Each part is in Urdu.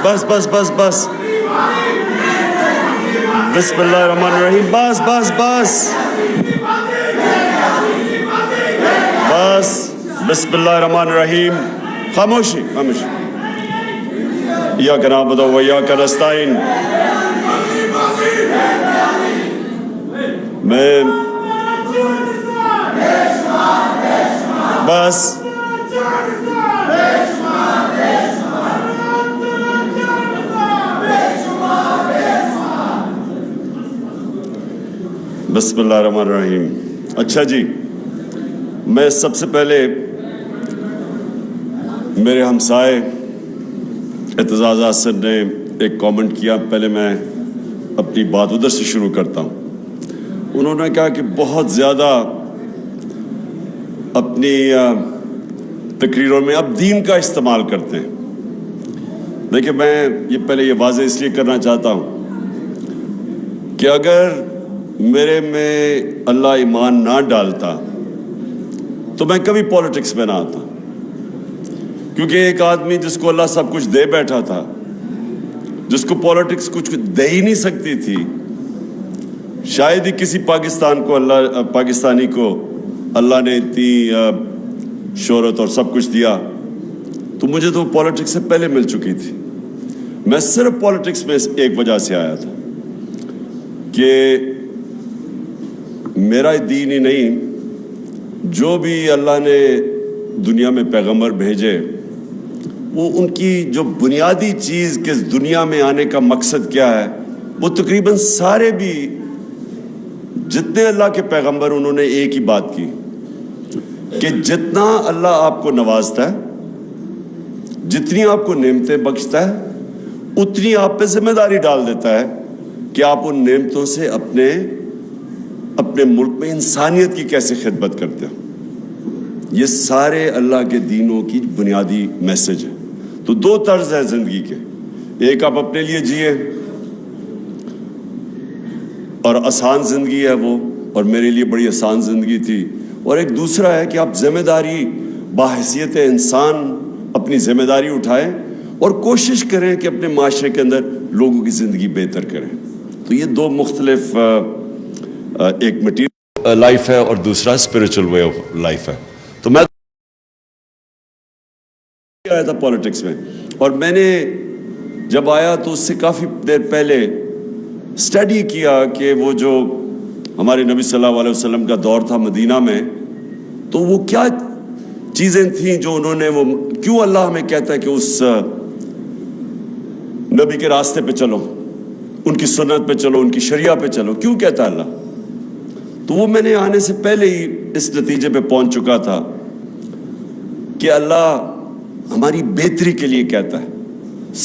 بس بس بس بس بسم اللہ الرحمن الرحیم. بس بس بس بس بسم اللہ الرحمن الرحیم. خاموشی خاموشی. ایاک نعبد و ایاک نستعین. میں بس بسم اللہ الرحمن الرحیم. اچھا جی، میں سب سے پہلے میرے ہمسائے اعتزاز حسن نے ایک کامنٹ کیا، پہلے میں اپنی بات ادھر سے شروع کرتا ہوں. انہوں نے کہا کہ بہت زیادہ اپنی تقریروں میں اب دین کا استعمال کرتے ہیں. دیکھیں، میں یہ واضح اس لیے کرنا چاہتا ہوں کہ اگر میرے میں اللہ ایمان نہ ڈالتا تو میں کبھی پولیٹکس میں نہ آتا، کیونکہ ایک آدمی جس کو اللہ سب کچھ دے بیٹھا تھا، جس کو پولیٹکس کچھ دے ہی نہیں سکتی تھی، شاید ہی کسی پاکستانی کو اللہ نے اتنی شہرت اور سب کچھ دیا، تو مجھے تو پولیٹکس سے پہلے مل چکی تھی. میں صرف پولیٹکس میں ایک وجہ سے آیا تھا کہ میرا دین ہی نہیں، جو بھی اللہ نے دنیا میں پیغمبر بھیجے، وہ ان کی جو بنیادی چیز کہ دنیا میں آنے کا مقصد کیا ہے، وہ تقریباً سارے بھی جتنے اللہ کے پیغمبر انہوں نے ایک ہی بات کی کہ جتنا اللہ آپ کو نوازتا ہے، جتنی آپ کو نعمتیں بخشتا ہے، اتنی آپ پہ ذمہ داری ڈال دیتا ہے کہ آپ ان نعمتوں سے اپنے ملک میں انسانیت کی کیسے خدمت کرتے ہو. یہ سارے اللہ کے دینوں کی بنیادی میسج ہے. تو دو طرز ہے زندگی کے، ایک آپ اپنے لیے جیے اور آسان زندگی ہے وہ، اور میرے لیے بڑی آسان زندگی تھی، اور ایک دوسرا ہے کہ آپ ذمہ داری بحیثیت انسان اپنی ذمہ داری اٹھائیں اور کوشش کریں کہ اپنے معاشرے کے اندر لوگوں کی زندگی بہتر کریں. تو یہ دو مختلف، ایک مٹیریل لائف ہے اور دوسرا اسپرچل وے آف لائف ہے. تو میں آیا تھا پولیٹکس میں، اور میں نے جب آیا تو اس سے کافی دیر پہلے اسٹڈی کیا کہ وہ جو ہمارے نبی صلی اللہ علیہ وسلم کا دور تھا مدینہ میں، تو وہ کیا چیزیں تھیں جو انہوں نے، وہ کیوں اللہ ہمیں کہتا ہے کہ اس نبی کے راستے پہ چلو، ان کی سنت پہ چلو، ان کی شریعہ پہ چلو، کیوں کہتا ہے اللہ؟ تو وہ میں نے آنے سے پہلے ہی اس نتیجے پہ پہنچ چکا تھا کہ اللہ ہماری بہتری کے لیے کہتا ہے.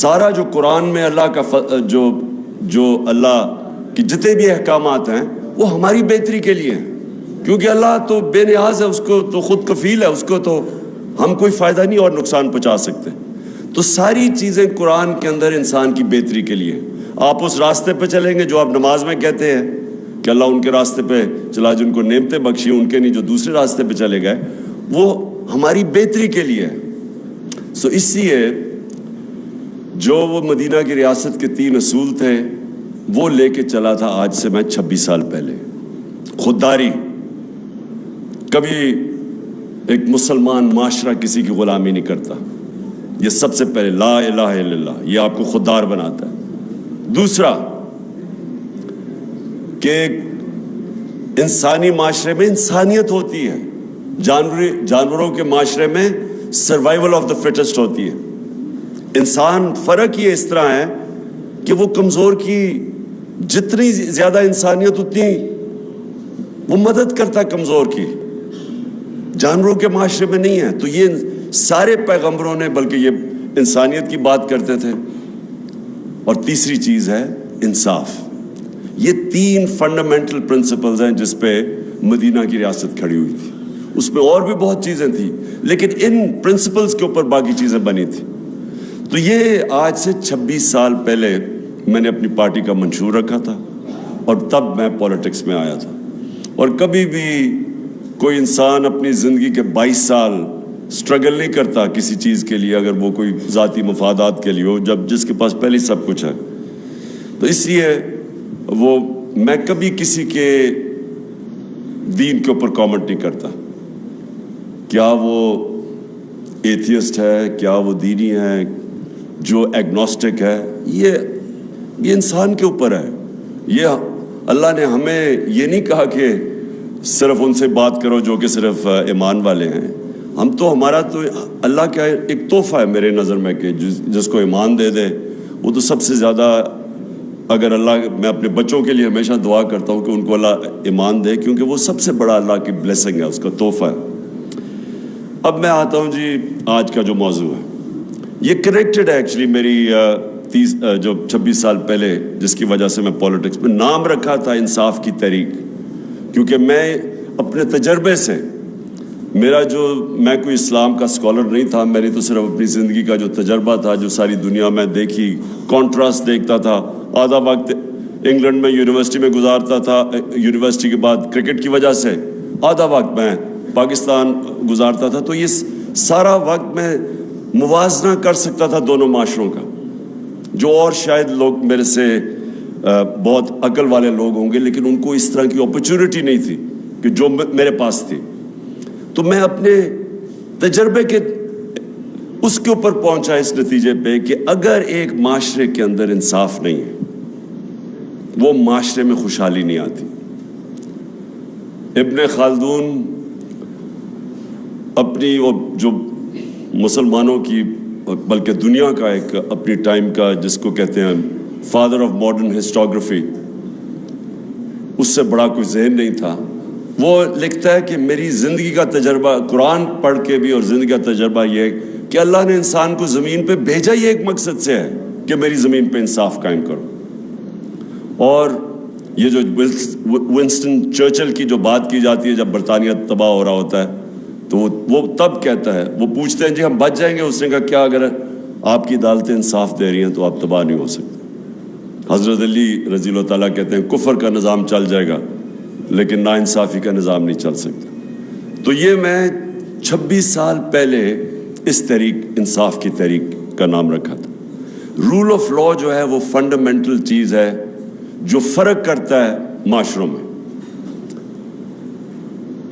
سارا جو قرآن میں اللہ کا جو اللہ کی جتنے بھی احکامات ہیں وہ ہماری بہتری کے لیے ہیں، کیونکہ اللہ تو بے نیاز ہے، اس کو تو خود کفیل ہے، اس کو تو ہم کوئی فائدہ نہیں اور نقصان پہنچا سکتے. تو ساری چیزیں قرآن کے اندر انسان کی بہتری کے لیے. آپ اس راستے پہ چلیں گے جو آپ نماز میں کہتے ہیں کہ اللہ ان کے راستے پہ چلا جن کو نعمتیں بخشی، ان کے نہیں جو دوسرے راستے پہ چلے گئے، وہ ہماری بہتری کے لیے ہے. سو اس لیے جو وہ مدینہ کی ریاست کے 3 اصول تھے وہ لے کے چلا تھا آج سے میں 26 سال پہلے. خودداری، کبھی ایک مسلمان معاشرہ کسی کی غلامی نہیں کرتا. یہ سب سے پہلے لا الہ الا اللہ، یہ آپ کو خوددار بناتا ہے. دوسرا کہ انسانی معاشرے میں انسانیت ہوتی ہے، جانوروں کے معاشرے میں سروائیول آف دا فٹسٹ ہوتی ہے. انسان فرق یہ اس طرح ہے کہ وہ کمزور کی جتنی زیادہ انسانیت اتنی وہ مدد کرتا ہے کمزور کی. جانوروں کے معاشرے میں نہیں ہے. تو یہ سارے پیغمبروں نے بلکہ یہ انسانیت کی بات کرتے تھے. اور تیسری چیز ہے انصاف. یہ 3 فنڈامنٹل پرنسپلز ہیں جس پہ مدینہ کی ریاست کھڑی ہوئی تھی. اس میں اور بھی بہت چیزیں تھیں لیکن ان پرنسپلز کے اوپر باقی چیزیں بنی تھی. تو یہ آج سے 26 سال پہلے میں نے اپنی پارٹی کا منشور رکھا تھا اور تب میں پولیٹکس میں آیا تھا. اور کبھی بھی کوئی انسان اپنی زندگی کے 22 سال سٹرگل نہیں کرتا کسی چیز کے لیے اگر وہ کوئی ذاتی مفادات کے لیے ہو، جب جس کے پاس پہلے سب کچھ ہے. تو اس لیے میں کبھی کسی کے دین کے اوپر کامنٹ نہیں کرتا. کیا وہ ایتھیسٹ ہے، کیا وہ دینی ہے، جو ایگنوسٹک ہے، یہ انسان کے اوپر ہے. یہ اللہ نے ہمیں یہ نہیں کہا کہ صرف ان سے بات کرو جو کہ صرف ایمان والے ہیں. ہمارا تو اللہ کا ایک تحفہ ہے میرے نظر میں کہ جس کو ایمان دے دے وہ تو سب سے زیادہ. اگر اللہ، میں اپنے بچوں کے لیے ہمیشہ دعا کرتا ہوں کہ ان کو اللہ ایمان دے، کیونکہ وہ سب سے بڑا اللہ کی بلیسنگ ہے، اس کا تحفہ ہے. اب میں آتا ہوں جی آج کا جو موضوع ہے، یہ کنیکٹڈ ہے ایکچولی میری 26 سال پہلے جس کی وجہ سے میں پولیٹکس میں نام رکھا تھا انصاف کی تحریک. کیونکہ میں اپنے تجربے سے، میں کوئی اسلام کا اسکالر نہیں تھا، میں نے تو صرف اپنی زندگی کا جو تجربہ تھا، جو ساری دنیا میں دیکھی، کانٹراسٹ دیکھتا تھا. آدھا وقت انگلینڈ میں یونیورسٹی میں گزارتا تھا، یونیورسٹی کے بعد کرکٹ کی وجہ سے آدھا وقت میں پاکستان گزارتا تھا. تو یہ سارا وقت میں موازنہ کر سکتا تھا دونوں معاشروں کا، جو اور شاید لوگ میرے سے بہت عقل والے لوگ ہوں گے لیکن ان کو اس طرح کی اپرچونٹی نہیں تھی کہ جو میرے پاس تھی. تو میں اپنے تجربے کے اس کے اوپر پہنچا اس نتیجے پہ کہ اگر ایک معاشرے کے اندر انصاف نہیں ہے، وہ معاشرے میں خوشحالی نہیں آتی. ابن خلدون اپنی جو مسلمانوں کی بلکہ دنیا کا ایک اپنی ٹائم کا جس کو کہتے ہیں فادر آف ماڈرن ہسٹوگرافی، اس سے بڑا کوئی ذہن نہیں تھا. وہ لکھتا ہے کہ میری زندگی کا تجربہ قرآن پڑھ کے بھی اور زندگی کا تجربہ یہ ہے کہ اللہ نے انسان کو زمین پہ بھیجا ہی ایک مقصد سے ہے کہ میری زمین پہ انصاف قائم کرو. اور یہ جو ونسٹن چرچل کی جو بات کی جاتی ہے جب برطانیہ تباہ ہو رہا ہوتا ہے تو وہ تب کہتا ہے، وہ پوچھتے ہیں جی ہم بچ جائیں گے، اس نے کہا کیا اگر آپ کی عدالتیں انصاف دے رہی ہیں تو آپ تباہ نہیں ہو سکتے. حضرت علی رضی اللہ تعالیٰ کہتے ہیں کفر کا نظام چل جائے گا لیکن ناانصافی کا نظام نہیں چل سکتا. تو یہ میں 26 سال پہلے اس تحریک انصاف کی تحریک کا نام رکھا تھا. رول آف لا جو ہے وہ فنڈامنٹل چیز ہے جو فرق کرتا ہے معاشروں میں.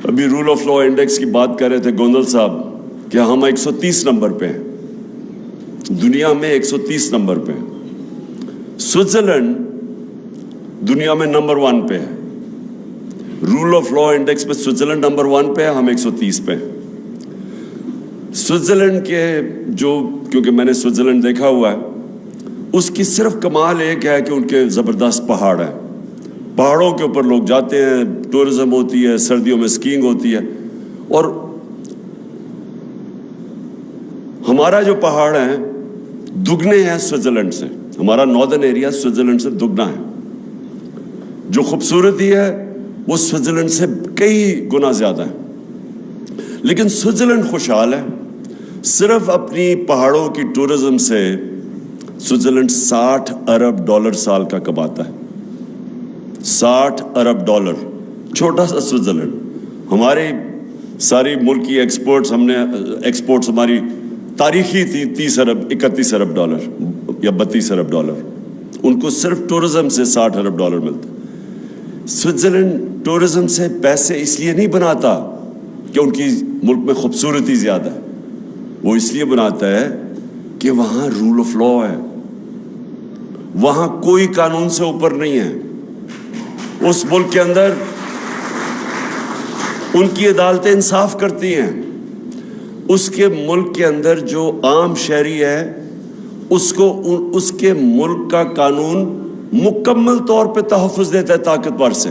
ابھی رول آف لا انڈیکس کی بات کر رہے تھے گوندل صاحب کہ ہم 130 نمبر پہ ہیں، دنیا میں 130 نمبر پہ ہیں. سوئٹزرلینڈ دنیا میں نمبر 1 پہ ہے. رول آف لا انڈیکس پہ سوئٹزرلینڈ نمبر 1 پہ ہے، ہم 130 پہ ہیں. سوئٹزرلینڈ کے کیونکہ میں نے سوئٹزرلینڈ دیکھا ہوا ہے، اس کی صرف کمال ایک ہے کہ ان کے زبردست پہاڑ ہیں. پہاڑوں کے اوپر لوگ جاتے ہیں، ٹورزم ہوتی ہے، سردیوں میں اسکیئنگ ہوتی ہے. اور ہمارا جو پہاڑ ہیں دگنے ہیں سوئٹزرلینڈ سے، ہمارا ناردرن ایریا سوئٹزرلینڈ سے دگنا ہے. جو خوبصورتی ہے وہ سوئٹزرلینڈ سے کئی گنا زیادہ ہے. لیکن سوئٹزرلینڈ خوشحال ہے. صرف اپنی پہاڑوں کی ٹورزم سے سوئٹزرلینڈ $60 ارب سال کا کماتا ہے. $60 ارب. چھوٹا سا سوئٹزرلینڈ. ہماری ساری ملک کی ایکسپورٹس ہماری تاریخی تھی $30 ارب 31 ارب یا $32 ارب. ان کو صرف ٹورزم سے $60 ارب ملتا. سوئٹزرلینڈ ٹورزم سے پیسے اس لیے نہیں بناتا کہ ان کی ملک میں خوبصورتی زیادہ ہے، وہ اس لیے بناتا ہے کہ وہاں رول آف لا ہے. وہاں کوئی قانون سے اوپر نہیں ہے. اس ملک کے اندر ان کی عدالتیں انصاف کرتی ہیں. اس کے ملک کے اندر جو عام شہری ہے اس کو اس کے ملک کا قانون مکمل طور پہ تحفظ دیتا ہے طاقتور سے.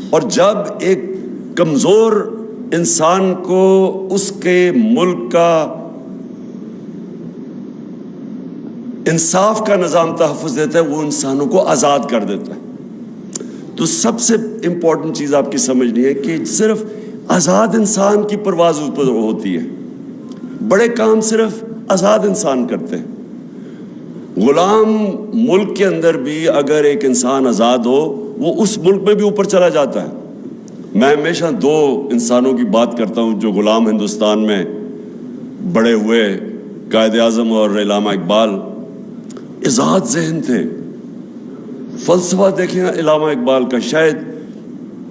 اور جب ایک کمزور انسان کو اس کے ملک کا انصاف کا نظام تحفظ دیتا ہے، وہ انسانوں کو آزاد کر دیتا ہے. تو سب سے امپورٹنٹ چیز آپ کی سمجھنی ہے کہ صرف آزاد انسان کی پرواز اوپر ہوتی ہے. بڑے کام صرف آزاد انسان کرتے ہیں. غلام ملک کے اندر بھی اگر ایک انسان آزاد ہو وہ اس ملک میں بھی اوپر چلا جاتا ہے. میں ہمیشہ دو انسانوں کی بات کرتا ہوں جو غلام ہندوستان میں بڑے ہوئے، قائد اعظم اور علامہ اقبال. آزاد ذہن تھے. فلسفہ دیکھیں علامہ اقبال کا. شاید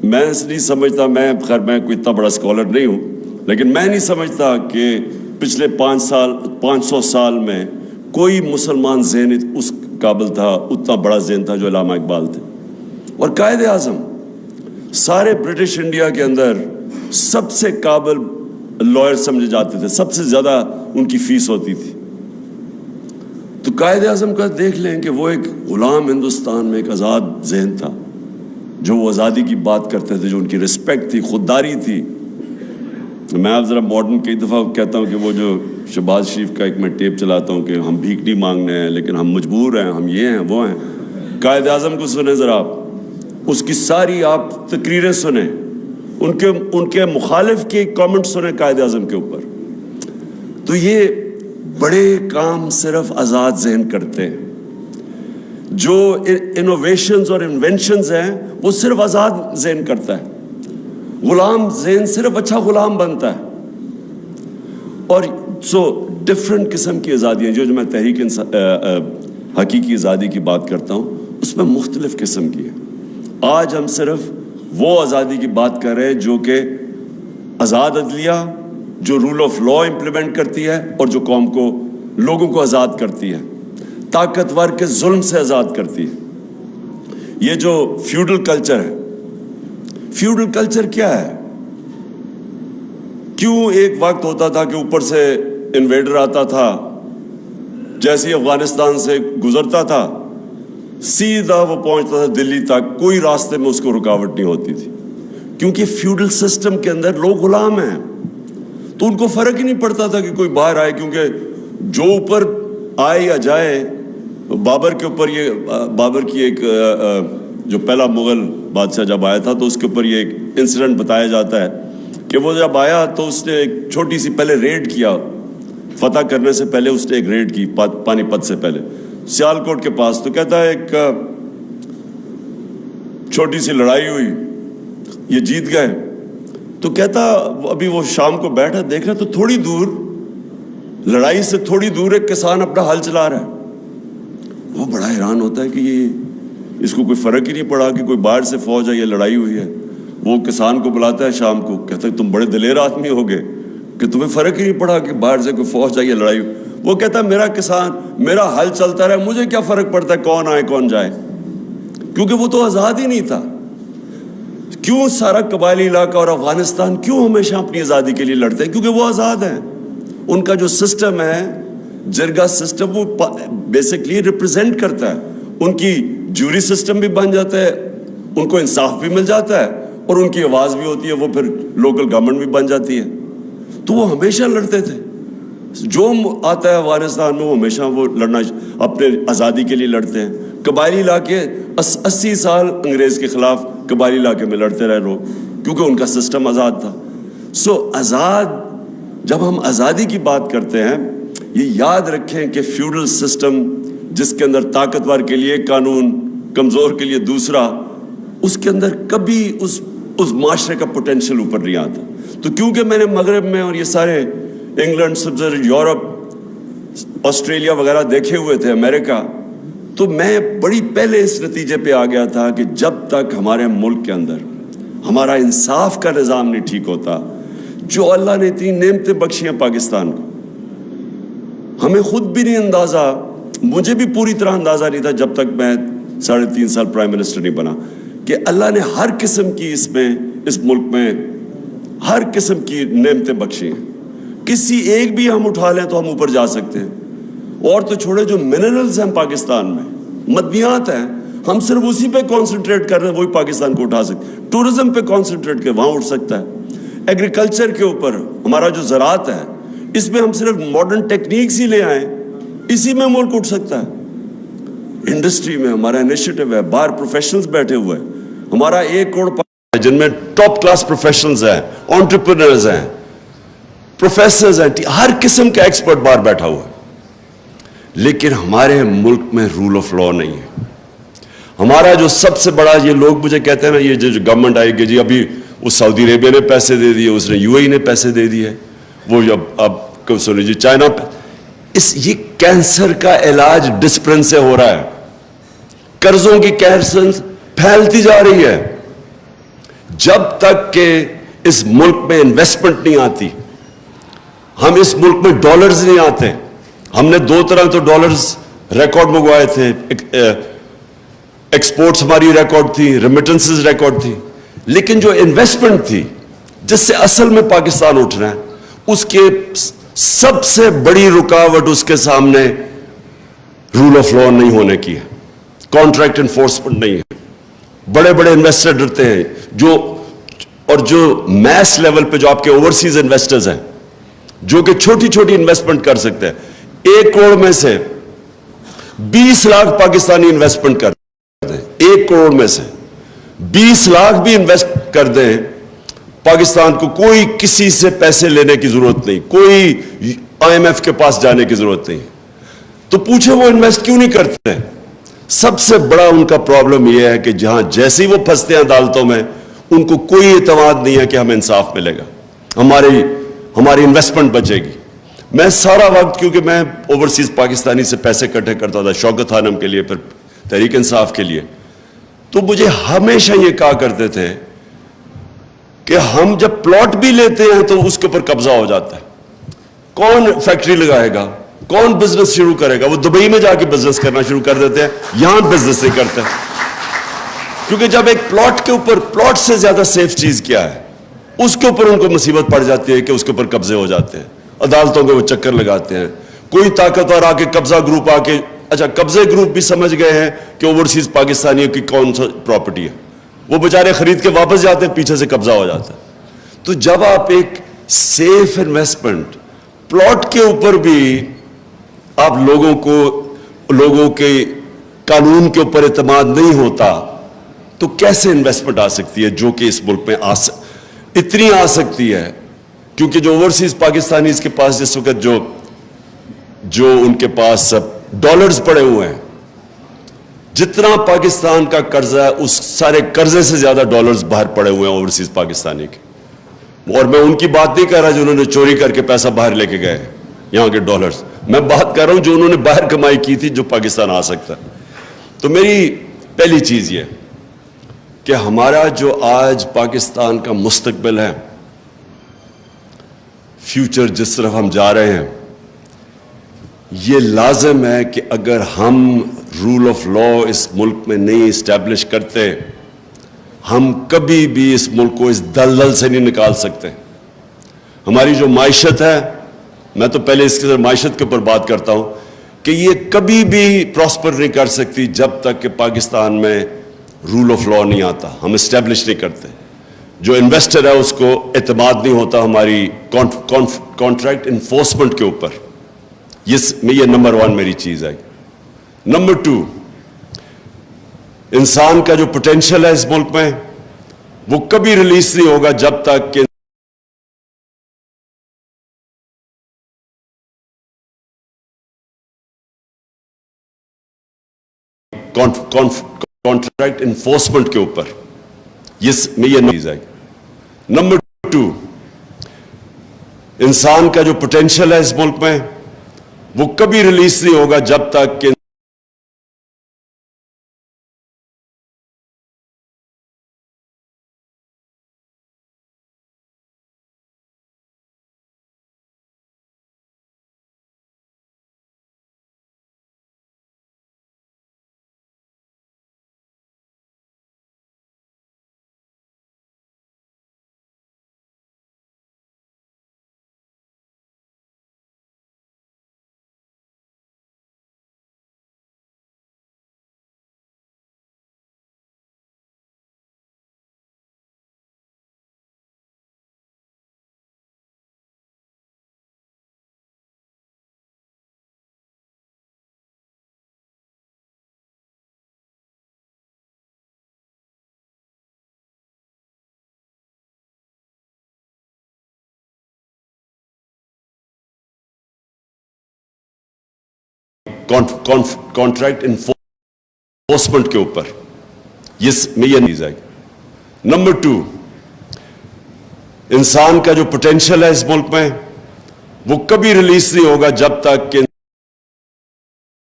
میں نہیں سمجھتا، میں کوئی اتنا بڑا اسکالر نہیں ہوں، لیکن میں نہیں سمجھتا کہ پچھلے 500 سال میں کوئی مسلمان ذہن اس قابل تھا، اتنا بڑا ذہن تھا جو علامہ اقبال تھے. اور قائد اعظم سارے برٹش انڈیا کے اندر سب سے قابل لائر سمجھے جاتے تھے، سب سے زیادہ ان کی فیس ہوتی تھی. تو قائد اعظم کا دیکھ لیں کہ وہ ایک غلام ہندوستان میں ایک آزاد ذہن تھا، جو وہ آزادی کی بات کرتے تھے، جو ان کی رسپیکٹ تھی، خودداری تھی. میں اب ذرا ماڈرن کئی دفعہ کہتا ہوں کہ وہ جو شہباز شریف کا ایک میں ٹیپ چلاتا ہوں کہ ہم بھیک نہیں مانگنے ہیں لیکن ہم مجبور ہیں، ہم یہ ہیں وہ ہیں. قائد اعظم کو سنیں ذرا آپ، اس کی ساری آپ تقریریں سنیں، ان کے مخالف کے کامنٹ سنیں قائد اعظم کے اوپر. تو یہ بڑے کام صرف آزاد ذہن کرتے ہیں. جو انوویشنز اور انوینشنز ہیں وہ صرف آزاد ذہن کرتا ہے. غلام ذہن صرف اچھا غلام بنتا ہے. اور ڈفرینٹ قسم کی آزادیاں جو میں تحریک حقیقی آزادی کی بات کرتا ہوں اس میں مختلف قسم کی ہے. آج ہم صرف وہ آزادی کی بات کر رہے ہیں جو کہ آزاد عدلیہ، جو رول آف لا امپلیمنٹ کرتی ہے اور جو قوم کو، لوگوں کو آزاد کرتی ہے، طاقتور کے ظلم سے آزاد کرتی ہے. یہ جو فیوڈل کلچر ہے، فیوڈل کلچر کیا ہے؟ کیوں ایک وقت ہوتا تھا کہ اوپر سے انویڈر آتا تھا، جیسے افغانستان سے گزرتا تھا سیدھا وہ پہنچتا تھا دلی تک، کوئی راستے میں اس کو رکاوٹ نہیں ہوتی تھی، کیونکہ فیوڈل سسٹم کے اندر لوگ غلام ہیں. تو ان کو فرق ہی نہیں پڑتا تھا کہ کوئی باہر آئے، کیونکہ جو اوپر آئے یا جائے. بابر کے اوپر بابر کی ایک جو پہلا مغل بادشاہ جب آیا تھا تو اس کے اوپر یہ ایک انسیڈنٹ بتایا جاتا ہے کہ وہ جب آیا تو اس نے ایک چھوٹی سی پہلے ریڈ کیا، فتح کرنے سے پہلے اس نے ایک ریڈ کی پانی پت سے پہلے سیالکوٹ کے پاس. تو کہتا ہے ایک چھوٹی سی لڑائی ہوئی، یہ جیت گئے. تو کہتا ابھی وہ شام کو بیٹھا دیکھ رہا تو تھوڑی دور، لڑائی سے تھوڑی دور ایک کسان اپنا ہل چلا رہا ہے. وہ بڑا حیران ہوتا ہے کہ یہ اس کو کوئی فرق ہی نہیں پڑا کہ کوئی باہر سے فوج ہے یا لڑائی ہوئی ہے. وہ کسان کو بلاتا ہے شام کو، کہتا ہے تم بڑے دلیر آدمی ہو گئے کہ تمہیں فرق ہی نہیں پڑا کہ باہر سے کوئی فوج ہے یا لڑائی ہوئی. وہ کہتا ہے میرا کسان، میرا حل چلتا رہا، مجھے کیا فرق پڑتا ہے کون آئے کون جائے، کیونکہ وہ تو آزاد ہی نہیں تھا. کیوں سارا قبائلی علاقہ اور افغانستان کیوں ہمیشہ اپنی آزادی کے لیے لڑتے ہیں؟ کیونکہ وہ آزاد ہیں. ان کا جو سسٹم ہے جرگا سسٹم، وہ بیسکلی ریپرزینٹ کرتا ہے. ان کی جوری سسٹم بھی بن جاتا ہے، ان کو انصاف بھی مل جاتا ہے اور ان کی آواز بھی ہوتی ہے، وہ پھر لوکل گورنمنٹ بھی بن جاتی ہے. تو وہ ہمیشہ لڑتے تھے. جو آتا ہے افغانستان میں وہ ہمیشہ وہ لڑنا، اپنے آزادی کے لیے لڑتے ہیں. قبائلی علاقے 80 سال انگریز کے خلاف قبائلی علاقے میں لڑتے رہے لوگ، کیونکہ ان کا سسٹم آزاد تھا. آزاد، جب ہم آزادی کی بات کرتے ہیں یہ یاد رکھیں کہ فیوڈل سسٹم جس کے اندر طاقتور کے لیے قانون، کمزور کے لیے دوسرا، اس کے اندر کبھی اس معاشرے کا پوٹینشیل اوپر نہیں آتا. تو کیونکہ میں نے مغرب میں اور یہ سارے انگلینڈ، سوئٹزرلینڈ، یورپ، آسٹریلیا وغیرہ دیکھے ہوئے تھے، امریکہ، تو میں بڑی پہلے اس نتیجے پہ آ گیا تھا کہ جب تک ہمارے ملک کے اندر ہمارا انصاف کا نظام نہیں ٹھیک ہوتا، جو اللہ نے اتنی نعمتیں بخشی ہیں پاکستان کو، ہمیں خود بھی نہیں اندازہ، مجھے بھی پوری طرح اندازہ نہیں تھا جب تک میں 3.5 سال پرائم منسٹر نہیں بنا، کہ اللہ نے ہر قسم کی اس ملک میں ہر قسم کی نعمتیں بخشی ہیں. کسی ایک بھی ہم اٹھا لیں تو ہم اوپر جا سکتے ہیں. اور تو چھوڑے جو منرلز ہیں پاکستان میں، مدنیات ہیں، ہم صرف اسی پہ کانسنٹریٹ کر رہے ہیں، وہی پاکستان کو اٹھا سکتے ہیں. ٹورزم پہ کانسنٹریٹ کر وہاں اٹھ سکتا ہے. ایگریکلچر کے اوپر ہمارا جو زراعت ہے، اس میں ہم صرف ماڈرن ٹیکنیکس ہی لے آئیں، اسی میں ملک اٹھ سکتا ہے. انڈسٹری میں ہمارا انیشیٹو ہے، باہر پروفیشنلز بیٹھے ہوئے ہیں، ہمارا 1 کروڑ جن میں ٹاپ کلاس پروفیشنلز ہیں، انٹرپرینرز ہیں، پروفیسرز ہیں، ہر قسم کا ایکسپرٹ باہر بیٹھا ہوا ہے. لیکن ہمارے ملک میں رول آف لا نہیں ہے. ہمارا جو سب سے بڑا، یہ لوگ مجھے کہتے ہیں نا، یہ جو گورنمنٹ آئے گی جی ابھی وہ سعودی عربیہ نے پیسے دے دیے, اس نے UAE نے پیسے دے دیے, وہ اب سن لیجیے چائنا یہ کینسر کا علاج ڈسپرن سے ہو رہا ہے. قرضوں کی کینسر پھیلتی جا رہی ہے. جب تک کہ اس ملک میں انویسٹمنٹ نہیں آتی, ہم اس ملک میں ڈالرز نہیں آتے. ہم نے 2 طرح تو ڈالرز ریکارڈ منگوائے تھے, ایکسپورٹس ہماری ریکارڈ تھی, ریمیٹنسز ریکارڈ تھی, لیکن جو انویسٹمنٹ تھی جس سے اصل میں پاکستان اٹھ رہا ہے, اس کے سب سے بڑی رکاوٹ اس کے سامنے رول آف لا نہیں ہونے کی ہے, کانٹریکٹ انفورسمنٹ نہیں ہے. بڑے بڑے انویسٹر ڈرتے ہیں, جو میس لیول پہ جو آپ کے اوورسیز انویسٹرز ہیں, جو کہ چھوٹی چھوٹی انویسٹمنٹ کر سکتے ہیں, 1 کروڑ میں سے 20 لاکھ پاکستانی انویسٹمنٹ کر دیں, 1 کروڑ میں سے 20 لاکھ بھی انویسٹ کر دیں, پاکستان کو کوئی کسی سے پیسے لینے کی ضرورت نہیں, کوئی IMF کے پاس جانے کی ضرورت نہیں. تو پوچھے وہ انویسٹ کیوں نہیں کرتے؟ سب سے بڑا ان کا پرابلم یہ ہے کہ جہاں جیسے ہی وہ پھنستے ہیں عدالتوں میں, ان کو کوئی اعتماد نہیں ہے کہ ہمیں انصاف ملے گا, ہماری انویسٹمنٹ بچے گی. میں سارا وقت, کیونکہ میں اوورسیز پاکستانی سے پیسے اکٹھے کرتا تھا, شوکت خانم کے لیے, پھر تحریک انصاف کے لیے, تو مجھے ہمیشہ یہ کہا کرتے تھے کہ ہم جب پلاٹ بھی لیتے ہیں تو اس کے اوپر قبضہ ہو جاتا ہے. کون فیکٹری لگائے گا, کون بزنس شروع کرے گا؟ وہ دبئی میں جا کے بزنس کرنا شروع کر دیتے ہیں, یہاں بزنس نہیں کرتے. کیونکہ جب ایک پلاٹ کے اوپر, پلاٹ سے زیادہ سیف چیز کیا ہے, اس کے اوپر ان کو مصیبت پڑ جاتی ہے کہ اس کے اوپر قبضے ہو جاتے ہیں, عدالتوں کے وہ چکر لگاتے ہیں. کوئی طاقتور آ کے, قبضہ گروپ آ کے, اچھا قبضے گروپ بھی سمجھ گئے ہیں کہ اوورسیز پاکستانیوں کی کون سا پراپرٹی ہے, وہ بیچارے خرید کے واپس جاتے ہیں, پیچھے سے قبضہ ہو جاتا ہے. تو جب آپ ایک سیف انویسٹمنٹ پلاٹ کے اوپر بھی آپ لوگوں کے قانون کے اوپر اعتماد نہیں ہوتا, تو کیسے انویسٹمنٹ آ سکتی ہے جو کہ اس ملک میں اتنی آ سکتی ہے؟ کیونکہ جو اوورسیز پاکستانیز کے پاس جس وقت جو ان کے پاس ڈالرز پڑے ہوئے ہیں, جتنا پاکستان کا قرضہ ہے اس سارے قرضے سے زیادہ ڈالرز باہر پڑے ہوئے ہیں اوورسیز پاکستانی کے. اور میں ان کی بات نہیں کر رہا جو انہوں نے چوری کر کے پیسہ باہر لے کے گئے یہاں کے ڈالرز, میں بات کر رہا ہوں جو انہوں نے باہر کمائی کی تھی جو پاکستان آ سکتا ہے. تو میری پہلی چیز یہ کہ ہمارا جو آج پاکستان کا مستقبل ہے, فیوچر جس طرف ہم جا رہے ہیں, یہ لازم ہے کہ اگر ہم رول آف لا اس ملک میں نہیں اسٹیبلش کرتے, ہم کبھی بھی اس ملک کو اس دلدل سے نہیں نکال سکتے. ہماری جو معیشت ہے, میں تو پہلے اس کے معیشت کے اوپر بات کرتا ہوں, کہ یہ کبھی بھی پراسپر نہیں کر سکتی جب تک کہ پاکستان میں رول آف لا نہیں آتا, ہم اسٹیبلش نہیں کرتے. جو انویسٹر ہے اس کو اعتماد نہیں ہوتا ہماری کانٹریکٹ انفورسمنٹ کے اوپر. یہ نمبر 1 میری چیز ہے. نمبر 2, انسان کا جو پوٹینشیل ہے اس ملک میں وہ کبھی ریلیز نہیں ہوگا جب تک کہ کانٹریکٹ انفورسمنٹ کے اوپر. یہ چیز ہے. نمبر 2, انسان کا جو پوٹینشیل ہے اس ملک میں وہ کبھی ریلیز نہیں ہوگا جب تک کہ کانٹریکٹ انفورسمنٹ کے اوپر. یہ چیز ہے. نمبر 2, انسان کا جو پوٹینشل ہے اس ملک میں وہ کبھی ریلیز نہیں ہوگا جب تک کہ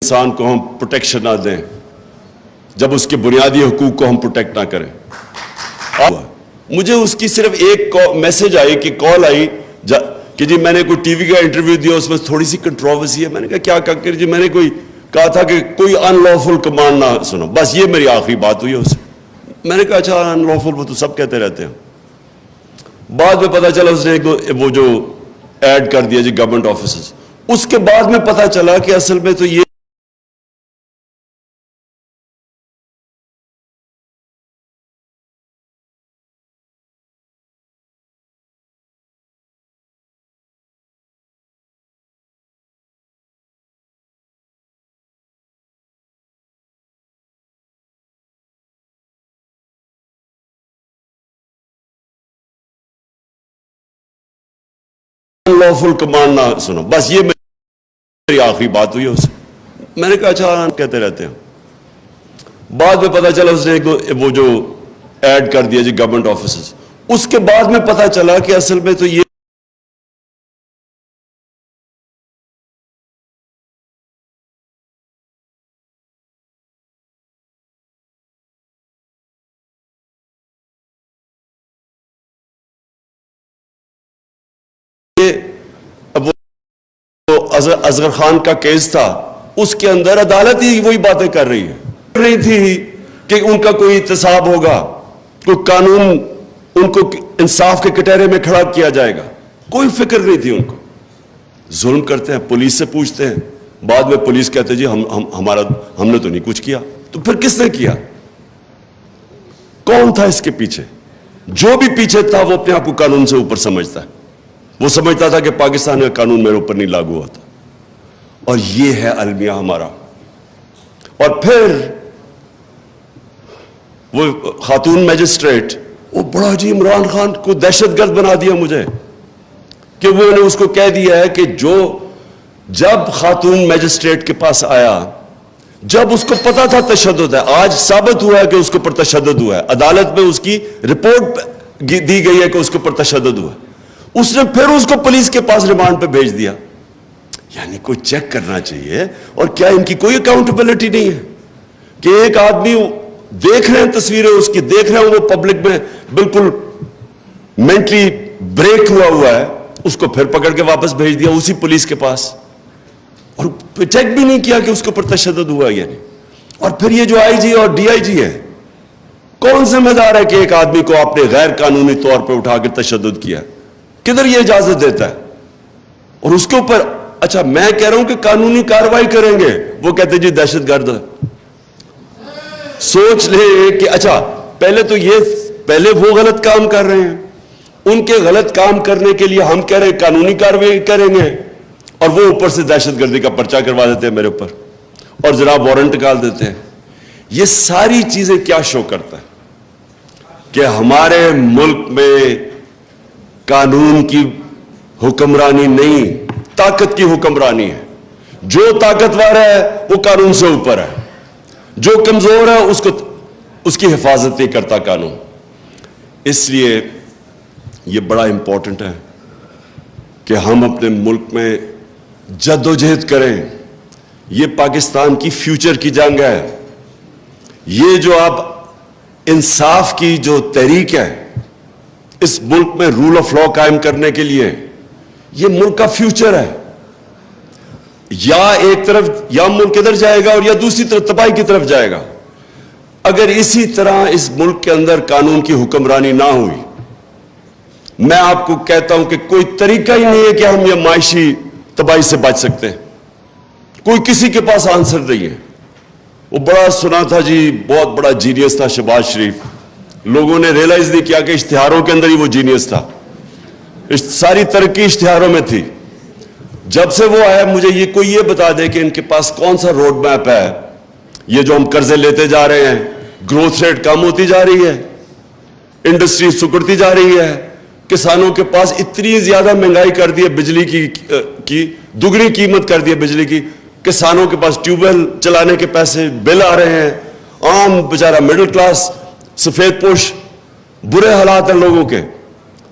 انسان کو ہم پروٹیکشن نہ دیں، جب اس کے بنیادی حقوق کو ہم پروٹیکٹ نہ کریں۔ مجھے اس کی صرف ایک میسج آئی کہ کال آئی کہ جی میں نے کوئی ٹی وی کا انٹرویو دیا، اس میں تھوڑی سی کنٹروورسی ہے۔ میں نے کہا کیا کہا؟ جی میں نے کہا تھا کہ کوئی ان لافل کمانڈ نہ سنو، بس یہ میری آخری بات ہوئی ہے اس سے۔ میں نے کہا اچھا ان لافل وہ تو سب کہتے رہتے ہیں۔ بعد میں پتا چلا اس نے وہ جو ایڈ کر دیا جی گورنمنٹ آفیسز، اس کے بعد میں پتا چلا کہ اصل میں تو یہ لافل کمانڈ نہ سنو، بس یہ میری آخری بات ہوئی ہے اس سے۔ میں نے کہا اچھا کہتے رہتے ہیں۔ بعد میں پتا چلا اس نے وہ جو ایڈ کر دیا جی گورنمنٹ آفیسز، اس کے بعد میں پتا چلا کہ اصل میں تو یہ اصغر خان کا کیس تھا، اس کے اندر عدالت ہی وہی باتیں کر رہی ہے۔ نہیں تھی کہ ان کا کوئی احتساب ہوگا، کوئی قانون ان کو انصاف کے کٹہرے میں کھڑا کیا جائے گا، کوئی فکر نہیں تھی ان کو۔ ظلم کرتے ہیں، پولیس سے پوچھتے ہیں، بعد میں پولیس کہتے جی ہم نے تو نہیں کچھ کیا۔ تو پھر کس نے کیا؟ کون تھا اس کے پیچھے؟ جو بھی پیچھے تھا وہ اپنے آپ کو قانون سے اوپر سمجھتا ہے۔ وہ سمجھتا تھا کہ پاکستان کا قانون میرے اوپر نہیں لاگو ہوتا، اور یہ ہے المیہ ہمارا۔ اور پھر وہ خاتون میجسٹریٹ، وہ بڑا جی عمران خان کو دہشت گرد بنا دیا مجھے، کہ وہ نے اس کو کہہ دیا ہے کہ جب خاتون میجسٹریٹ کے پاس آیا، جب اس کو پتا تھا تشدد ہے، آج ثابت ہوا ہے کہ اس کے اوپر تشدد ہوا ہے، عدالت میں اس کی رپورٹ دی گئی ہے کہ اس کے اوپر تشدد ہوا ہے، اس نے پھر اس کو پولیس کے پاس ریمانڈ پہ بھیج دیا۔ یعنی کوئی چیک کرنا چاہیے۔ اور کیا ان کی کوئی اکاؤنٹیبلٹی نہیں ہے کہ ایک آدمی دیکھ رہے ہیں تصویریں اس کی، دیکھ رہے ہیں وہ پبلک میں بالکل مینٹلی بریک ہوا ہے، اس کو پھر پکڑ کے واپس بھیج دیا اسی پولیس کے پاس، اور چیک بھی نہیں کیا کہ اس کے اوپر تشدد ہوا یعنی۔ اور پھر یہ جو آئی جی اور ڈی آئی جی ہے، کون ذمہ دار ہے کہ ایک آدمی کو آپ نے غیر قانونی طور پہ اٹھا کے تشدد کیا؟ کدھر یہ اجازت دیتا ہے؟ اور اس کے اوپر اچھا میں کہہ رہا ہوں کہ قانونی کارروائی کریں گے، وہ کہتے جی دہشت گرد۔ سوچ لے کہ اچھا پہلے وہ غلط کام کر رہے ہیں، ان کے غلط کام کرنے کے لیے ہم کہہ رہے ہیں قانونی کارروائی کریں گے، اور وہ اوپر سے دہشت گردی کا پرچہ کروا دیتے ہیں میرے اوپر، اور جناب وارنٹ نکال دیتے ہیں۔ یہ ساری چیزیں کیا شو کرتا ہے کہ ہمارے ملک میں قانون کی حکمرانی نہیں، طاقت کی حکمرانی ہے۔ جو طاقتور ہے وہ قانون سے اوپر ہے، جو کمزور ہے اس کی حفاظت نہیں کرتا قانون۔ اس لیے یہ بڑا امپورٹنٹ ہے کہ ہم اپنے ملک میں جدوجہد کریں۔ یہ پاکستان کی فیوچر کی جنگ ہے۔ یہ جو اب انصاف کی جو تحریک ہے اس ملک میں رول آف لا قائم کرنے کے لیے، یہ ملک کا فیوچر ہے۔ یا ایک طرف یا ملک ادھر جائے گا اور یا دوسری طرف تباہی کی طرف جائے گا۔ اگر اسی طرح اس ملک کے اندر قانون کی حکمرانی نہ ہوئی، میں آپ کو کہتا ہوں کہ کوئی طریقہ ہی نہیں ہے کہ ہم یہ معاشی تباہی سے بچ سکتے ہیں۔ کوئی کسی کے پاس آنسر نہیں ہے۔ وہ بڑا سنا تھا جی، بہت بڑا جینیس تھا شہباز شریف، لوگوں نے ریلائز نہیں کیا کہ اشتہاروں کے اندر ہی وہ جینیس تھا، ساری ترقی اشتہاروں میں تھی۔ جب سے وہ آیا مجھے کوئی یہ بتا دے کہ ان کے پاس کون سا روڈ میپ ہے۔ یہ جو ہم قرضے لیتے جا رہے ہیں، گروتھ ریٹ کم ہوتی جا رہی ہے، انڈسٹری سکڑتی جا رہی ہے، کسانوں کے پاس اتنی زیادہ مہنگائی کر دی ہے، بجلی کی دگنی قیمت کر دی ہے بجلی کی، کسانوں کے پاس ٹیوب ویل چلانے کے پیسے بل آ رہے ہیں، عام بیچارہ مڈل کلاس سفید پوش، برے حالات ہیں لوگوں کے۔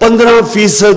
15%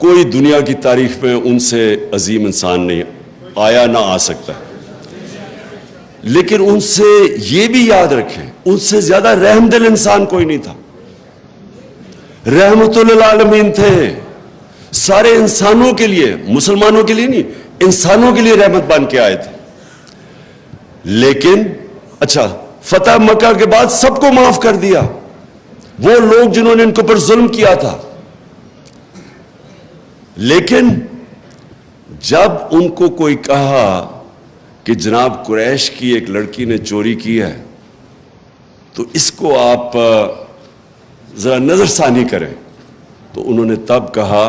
کوئی دنیا کی تاریخ میں ان سے عظیم انسان نہیں آیا نہ آ سکتا. لیکن ان سے یہ بھی یاد رکھیں ان سے زیادہ رحم دل انسان کوئی نہیں تھا. رحمت للعالمین تھے, سارے انسانوں کے لیے, مسلمانوں کے لیے نہیں, انسانوں کے لیے رحمت بن کے آئے تھے. لیکن اچھا فتح مکہ کے بعد سب کو معاف کر دیا, وہ لوگ جنہوں نے ان کے اوپر ظلم کیا تھا. لیکن جب ان کو کوئی کہا کہ جناب قریش کی ایک لڑکی نے چوری کی ہے تو اس کو آپ ذرا نظر ثانی کریں, تو انہوں نے تب کہا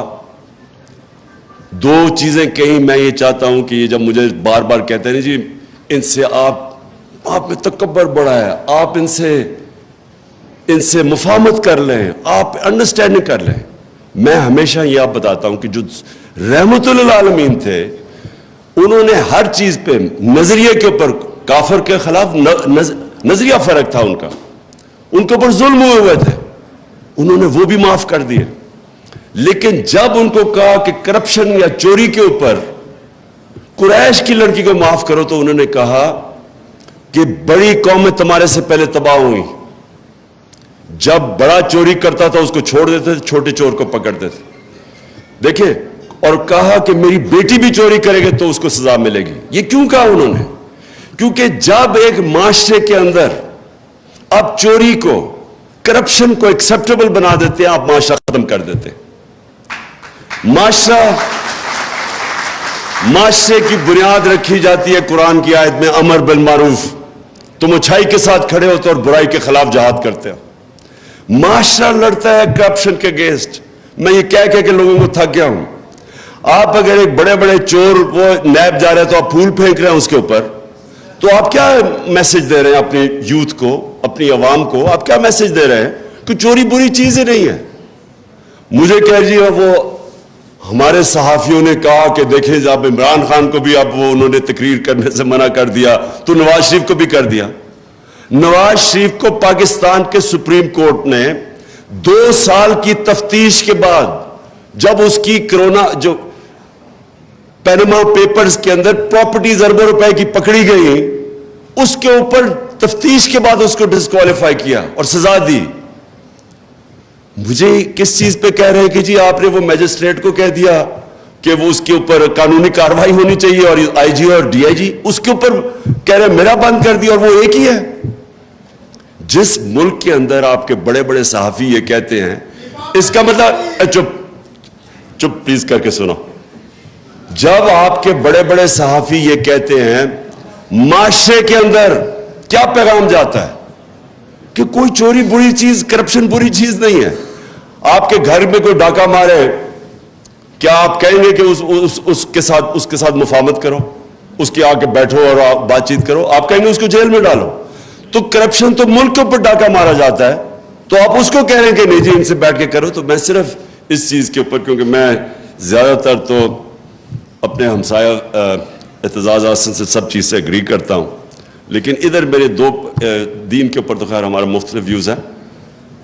دو چیزیں کہیں. میں یہ چاہتا ہوں کہ یہ جب مجھے بار بار کہتے ہیں جی ان سے آپ میں تکبر بڑا ہے, آپ ان سے مفاہمت کر لیں, آپ انڈرسٹینڈنگ کر لیں. میں ہمیشہ یہ آپ بتاتا ہوں کہ جو رحمت للعالمین تھے انہوں نے ہر چیز پہ نظریے کے اوپر کافر کے خلاف نظریہ فرق تھا ان کا, ان کے اوپر ظلم ہوئے تھے, انہوں نے وہ بھی معاف کر دیے. لیکن جب ان کو کہا کہ کرپشن یا چوری کے اوپر قریش کی لڑکی کو معاف کرو تو انہوں نے کہا کہ بڑی قومیں تمہارے سے پہلے تباہ ہوئی, جب بڑا چوری کرتا تھا اس کو چھوڑ دیتے تھے, چھوٹے چور کو پکڑتے تھے. دیکھیں, اور کہا کہ میری بیٹی بھی چوری کرے گی تو اس کو سزا ملے گی. یہ کیوں کہا انہوں نے؟ کیونکہ جب ایک معاشرے کے اندر آپ چوری کو, کرپشن کو ایکسیپٹیبل بنا دیتے ہیں, آپ معاشرہ ختم کر دیتے ہیں. معاشرے کی بنیاد رکھی جاتی ہے قرآن کی آیت میں امر بالمعروف, تم اچھائی کے ساتھ کھڑے ہوتے اور برائی کے خلاف جہاد کرتے ہو. معاشرہ لڑتا ہے کرپشن کے اگینسٹ. میں یہ کہہ کہ لوگوں کو تھک گیا ہوں. آپ اگر ایک بڑے بڑے چور وہ نیب جا رہے ہیں تو آپ پھول پھینک رہے ہیں اس کے اوپر, تو آپ کیا میسج دے رہے ہیں اپنی یوتھ کو, اپنی عوام کو؟ آپ کیا میسج دے رہے ہیں کہ چوری بری چیز ہی نہیں ہے. مجھے کہہ جی وہ ہمارے صحافیوں نے کہا کہ دیکھیں جب عمران خان کو بھی اب وہ انہوں نے تقریر کرنے سے منع کر دیا تو نواز شریف کو بھی کر دیا. نواز شریف کو پاکستان کے سپریم کورٹ نے 2 سال کی تفتیش کے بعد, جب اس کی کرونا جو پینما پیپرز کے اندر پراپرٹیز اربوں روپے کی پکڑی گئی, اس کے اوپر تفتیش کے بعد اس کو ڈسکوالیفائی کیا اور سزا دی. مجھے کس چیز پہ کہہ رہے ہیں کہ جی آپ نے وہ میجسٹریٹ کو کہہ دیا کہ وہ اس کے اوپر قانونی کارروائی ہونی چاہیے, اور آئی جی اور ڈی آئی جی اس کے اوپر کہہ رہے ہیں میرا بند کر دیا, اور وہ ایک ہی ہے. جس ملک کے اندر آپ کے بڑے بڑے صحافی یہ کہتے ہیں, اس کا مطلب چپ پلیز کر کے سنو, جب آپ کے بڑے بڑے صحافی یہ کہتے ہیں معاشرے کے اندر کیا پیغام جاتا ہے کہ کوئی چوری بری چیز, کرپشن بری چیز نہیں ہے. آپ کے گھر میں کوئی ڈاکہ مارے, کیا آپ کہیں گے کہ اس کے ساتھ مفاہمت کرو, اس کے آ کے بیٹھو اور بات چیت کرو؟ آپ کہیں گے اس کو جیل میں ڈالو. تو کرپشن تو ملک کے اوپر ڈاکہ مارا جاتا ہے, تو آپ اس کو کہہ رہے ہیں کہ نہیں جی ان سے بیٹھ کے کرو. تو میں صرف اس چیز کے اوپر, کیونکہ میں زیادہ تر تو اپنے ہمسایہ اعتزاز حسن سے سب چیز سے اگری کرتا ہوں, لیکن ادھر میرے دین کے اوپر تو خیر ہمارا مختلف ویوز ہیں,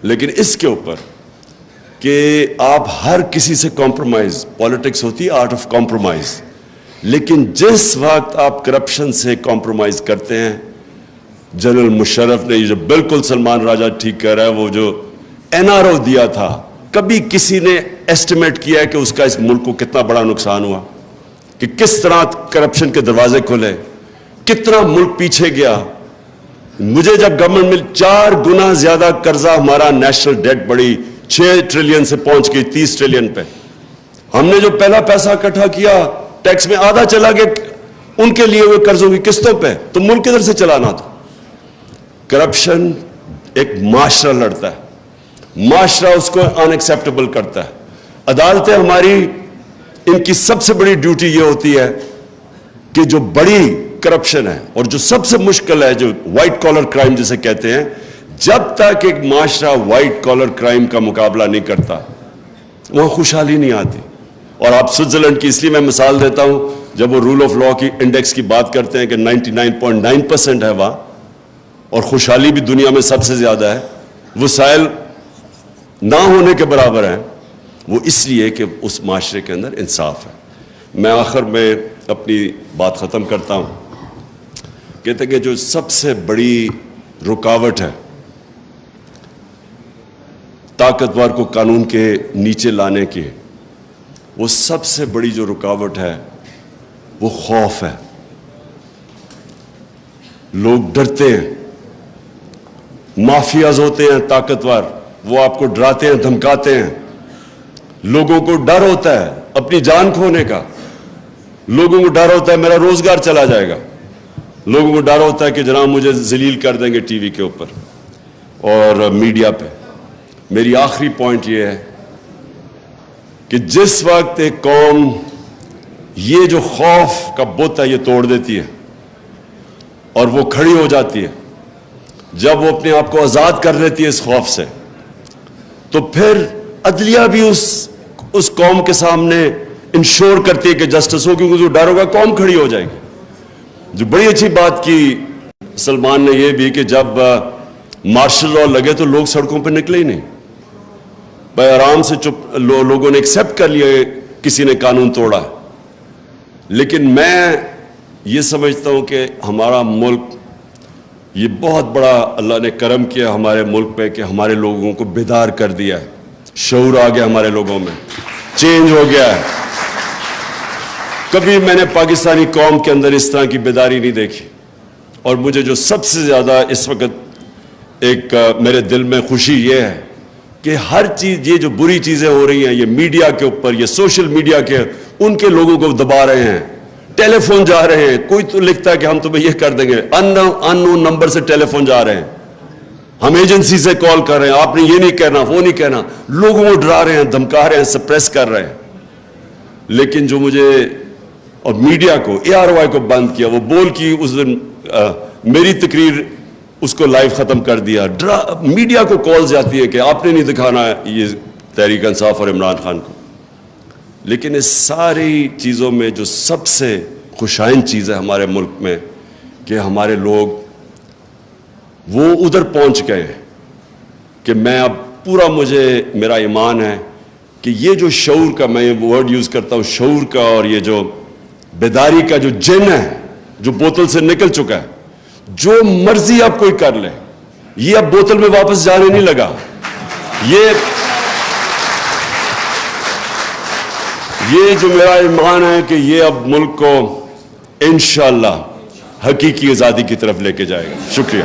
لیکن اس کے اوپر کہ آپ ہر کسی سے کمپرومائز, پالیٹکس ہوتی ہے آرٹ آف کمپرومائز, لیکن جس وقت آپ کرپشن سے کمپرومائز کرتے ہیں, جنرل مشرف نے یہ جو بالکل سلمان راجہ ٹھیک کہہ رہا ہے, وہ جو این آر او دیا تھا, کبھی کسی نے ایسٹیمیٹ کیا ہے کہ اس کا اس ملک کو کتنا بڑا نقصان ہوا, کہ کس طرح کرپشن کے دروازے کھلے, کتنا ملک پیچھے گیا. مجھے جب گورنمنٹ میں 4 گنا زیادہ قرضہ ہمارا نیشنل ڈیٹ بڑی 6 ٹریلین سے پہنچ گئی 30 ٹریلین پہ. ہم نے جو پہلا پیسہ اکٹھا کیا ٹیکس میں آدھا چلا گیا ان کے لیے ہوئے قرضوں کی قسطوں پہ, تو ملک کدھر سے چلانا تھا. کرپشن ایک معاشرہ لڑتا ہے, معاشرہ اس کو ان ایکسیپٹیبل کرتا ہے. عدالتیں ہماری, ان کی سب سے بڑی ڈیوٹی یہ ہوتی ہے کہ جو بڑی کرپشن ہے اور جو سب سے مشکل ہے, جو وائٹ کالر کرائم جسے کہتے ہیں, جب تک ایک معاشرہ وائٹ کالر کرائم کا مقابلہ نہیں کرتا وہاں خوشحالی نہیں آتی. اور آپ سوئٹزرلینڈ کی اس لیے میں مثال دیتا ہوں, جب وہ رول آف لا کی انڈیکس کی بات کرتے ہیں کہ 99.9% ہے وہاں, اور خوشحالی بھی دنیا میں سب سے زیادہ ہے, وسائل نہ ہونے کے برابر ہیں, وہ اس لیے کہ اس معاشرے کے اندر انصاف ہے. میں آخر میں اپنی بات ختم کرتا ہوں. کہتے ہیں کہ جو سب سے بڑی رکاوٹ ہے طاقتور کو قانون کے نیچے لانے کی، وہ سب سے بڑی جو رکاوٹ ہے وہ خوف ہے. لوگ ڈرتے ہیں، مافیاز ہوتے ہیں طاقتور، وہ آپ کو ڈراتے ہیں، دھمکاتے ہیں. لوگوں کو ڈر ہوتا ہے اپنی جان کھونے کا، لوگوں کو ڈر ہوتا ہے میرا روزگار چلا جائے گا، لوگوں کو ڈر ہوتا ہے کہ جناب مجھے ذلیل کر دیں گے ٹی وی کے اوپر اور میڈیا پہ. میری آخری پوائنٹ یہ ہے کہ جس وقت ایک قوم یہ جو خوف کا بت ہے یہ توڑ دیتی ہے اور وہ کھڑی ہو جاتی ہے، جب وہ اپنے آپ کو آزاد کر لیتی ہے اس خوف سے، تو پھر عدلیہ بھی اس قوم کے سامنے انشور کرتی ہے کہ جسٹس ہو، کیونکہ جو ڈر ہوگا قوم کھڑی ہو جائے گی. جو بڑی اچھی بات کی سلمان نے یہ بھی کہ جب مارشل لاء لگے تو لوگ سڑکوں پہ نکلے ہی نہیں، بھائی آرام سے چپ لوگوں نے ایکسیپٹ کر لیا کسی نے قانون توڑا. لیکن میں یہ سمجھتا ہوں کہ ہمارا ملک یہ بہت بڑا اللہ نے کرم کیا ہمارے ملک پہ کہ ہمارے لوگوں کو بیدار کر دیا ہے، شعور آ گیا ہمارے لوگوں میں، چینج ہو گیا ہے. کبھی میں نے پاکستانی قوم کے اندر اس طرح کی بیداری نہیں دیکھی. اور مجھے جو سب سے زیادہ اس وقت ایک میرے دل میں خوشی یہ ہے کہ ہر چیز، یہ جو بری چیزیں ہو رہی ہیں یہ میڈیا کے اوپر، یہ سوشل میڈیا کے، ان کے لوگوں کو دبا رہے ہیں. ٹیلی فون جا رہے ہیں، کوئی تو لکھتا ہے کہ ہم تمہیں یہ کر دیں گے، ان نمبر سے ٹیلی فون جا رہے ہیں، ہم ایجنسی سے کال کر رہے ہیں، آپ نے یہ نہیں کہنا وہ نہیں کہنا، لوگوں کو ڈرا رہے ہیں، دھمکا رہے ہیں، سپریس کر رہے ہیں. لیکن جو مجھے اور میڈیا کو ARY کو بند کیا، وہ بول کی اس دن میری تقریر اس کو لائیو ختم کر دیا. میڈیا کو کال جاتی ہے کہ آپ نے نہیں دکھانا یہ تحریک انصاف اور عمران خان کو. لیکن اس ساری چیزوں میں جو سب سے خوشائن چیز ہے ہمارے ملک میں کہ ہمارے لوگ وہ ادھر پہنچ گئے ہیں کہ میں اب پورا میرا ایمان ہے کہ یہ جو شعور کا، میں یہ ورڈ یوز کرتا ہوں شعور کا، اور یہ جو بیداری کا جو جن ہے جو بوتل سے نکل چکا ہے، جو مرضی اب کوئی کر لے، یہ اب بوتل میں واپس جانے نہیں لگا. یہ جو میرا ایمان ہے کہ یہ اب ملک کو انشاءاللہ حقیقی آزادی کی طرف لے کے جائے گا. شکریہ.